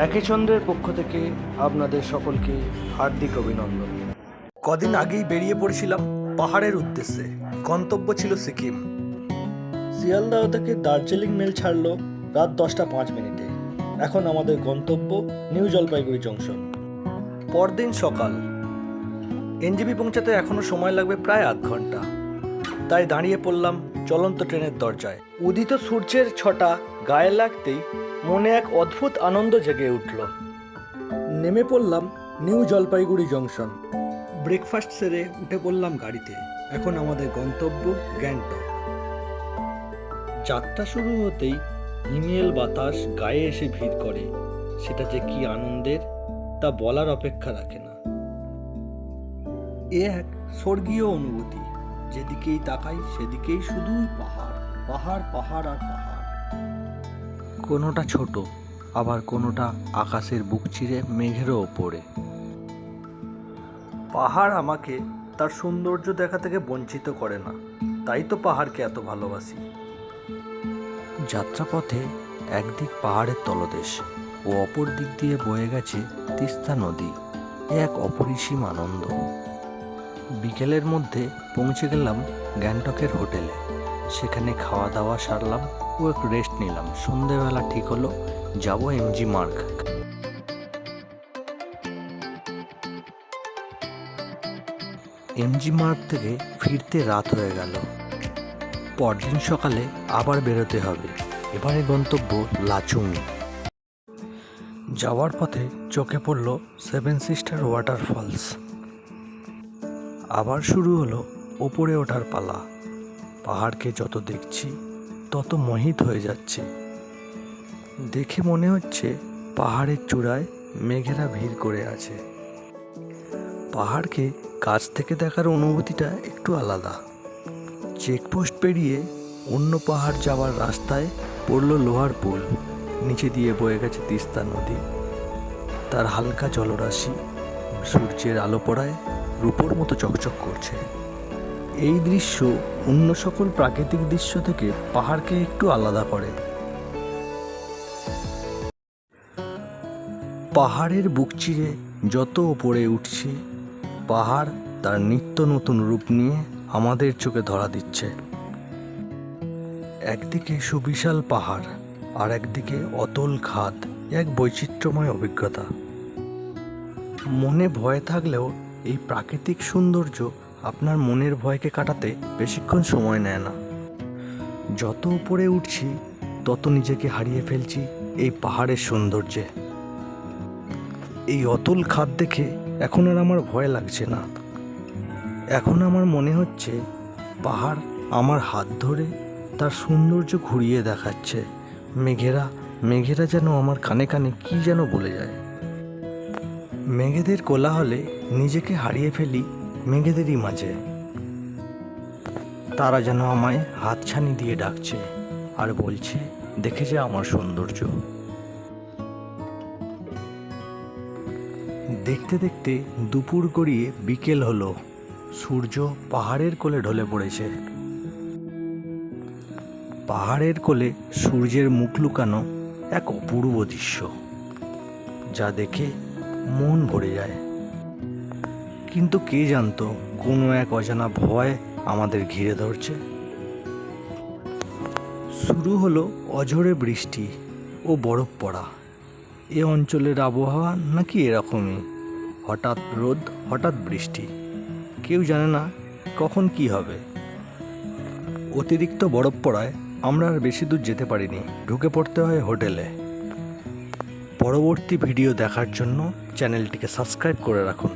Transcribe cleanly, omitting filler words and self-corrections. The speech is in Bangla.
একে চন্দ্রের পক্ষ থেকে আপনাদের সকলকে হার্দিক অভিনন্দন। কদিন আগেই বেরিয়ে পড়েছিলাম পাহাড়ের উদ্দেশ্যে। গন্তব্য ছিল সিকিম। শিয়ালদহ থেকে দার্জিলিং মেল ছাড়লো রাত 10:05। এখন আমাদের গন্তব্য নিউ জলপাইগুড়ি জংশন। পরদিন সকাল। এনজেপি পৌঁছাতে এখনো সময় লাগবে প্রায় আধ ঘন্টা। তাই দাঁড়িয়ে পড়লাম চলন্ত ট্রেনের দরজায়। উদিত সূর্যের ছটা গায়ে লাগতেই মনে এক অদ্ভুত আনন্দ জেগে উঠল। নেমে পড়লাম নিউ জলপাইগুড়ি জংশন। ব্রেকফাস্ট সেরে উঠে পড়লাম গাড়িতে। এখন আমাদের গন্তব্য গ্যাংটক। যাত্রা শুরু হতেই হিমেল বাতাস গায়ে এসে ভিড় করে। সেটা যে কি আনন্দের তা বলার অপেক্ষা রাখে না। এ এক স্বর্গীয় অনুভূতি। যেদিকেই তাকাই সেদিকেই শুধুই পাহাড়, পাহাড়, পাহাড় আর পাহাড়। কোনোটা ছোট, আবার কোনোটা আকাশের বুক চিরে মেঘেরও ওপরে। পাহাড় আমাকে তার সৌন্দর্য দেখা থেকে বঞ্চিত করে না। তাই তো পাহাড়কে এত ভালোবাসি। যাত্রাপথে একদিক পাহাড়ের তলদেশ ও অপর দিক দিয়ে বয়ে গেছে তিস্তা নদী। এক অপরিসীম আনন্দ। বিকেলের মধ্যে পৌঁছে গেলাম গ্যাংটকের হোটেলে। সেখানে খাওয়া দাওয়া সারলাম ও একটু রেস্ট নিলাম। সন্ধেবেলা ঠিক হলো যাব এমজি মার্গ। এমজি মার্গ থেকে ফিরতে রাত হয়ে গেল। পরদিন সকালে আবার বেরোতে হবে। এবারে গন্তব্য লাচুং। যাওয়ার পথে চোখে পড়ল 7 সিস্টার ওয়াটারফলস। আবার শুরু হলো ওপরে ওঠার পালা। পাহাড়কে যত দেখছি তত মোহিত হয়ে যাচ্ছে। দেখে মনে হচ্ছে পাহাড়ের চূড়ায় মেঘেরা ভিড় করে আছে। পাহাড়কে কাছ থেকে দেখার অনুভূতিটা একটু আলাদা। চেকপোস্ট পেরিয়ে অন্য পাহাড় যাওয়ার রাস্তায় পড়ল লোহার পুল। নিচে দিয়ে বয়ে গেছে তিস্তা নদী। তার হালকা জলরাশি সূর্যের আলো পড়ায় রূপোর মতো চকচক করছে। এই দৃশ্য অন্য সকল প্রাকৃতিক দৃশ্য থেকে পাহাড়কে একটু আলাদা করে। পাহাড়ের বুক চিরে যত ওপরে উঠছি, পাহাড় তার নিত্য নতুন রূপ নিয়ে আমাদের চোখে ধরা দিচ্ছে। একদিকে সুবিশাল পাহাড় আর একদিকে অতল খাদ। এক বৈচিত্র্যময় অভিজ্ঞতা। মনে ভয় থাকলেও এই প্রাকৃতিক সৌন্দর্য আপনার মনের ভয়কে কাটাতে বেশিক্ষণ সময় নেয় না। যত উপরে উঠছি তত নিজেকে হারিয়ে ফেলছি এই পাহাড়ের সৌন্দর্যে। এই অতল খাদ দেখে এখন আর আমার ভয় লাগছে না। এখন আমার মনে হচ্ছে পাহাড় আমার হাত ধরে তার সৌন্দর্য ঘুরিয়ে দেখাচ্ছে। মেঘেরা যেন আমার কানে কানে কি যেন বলে যায়। মেঘেদের কোলাহলে নিজেকে হারিয়ে ফেলি মেঘেদেরই মাঝে। তারা যেন আমায় হাতছানি দিয়ে ডাকছে আর বলছে, দেখে যা আমার সৌন্দর্য। দেখতে দেখতে দুপুর গড়িয়ে বিকেল হলো। সূর্য পাহাড়ের কোলে ঢলে পড়েছে। পাহাড়ের কোলে সূর্যের মুখ লুকানো এক অপূর্ব দৃশ্য, যা দেখে মন ভরে যায়। কিন্তু কে জানতো কোনো এক অজানা ভয় আমাদের ঘিরে ধরছে। শুরু হলো অঝোরে বৃষ্টি ও বরফ পড়া। এ অঞ্চলের আবহাওয়া নাকি এরকমই, হঠাৎ রোদ হঠাৎ বৃষ্টি। কেউ জানে না কখন কি হবে। অতিরিক্ত বরফ পড়ায় আমরা আর বেশি দূর যেতে পারিনি। ঢুকে পড়তে হয় হোটেলে। পরবর্তী ভিডিও দেখার জন্য চ্যানেলটিকে সাবস্ক্রাইব করে রাখুন।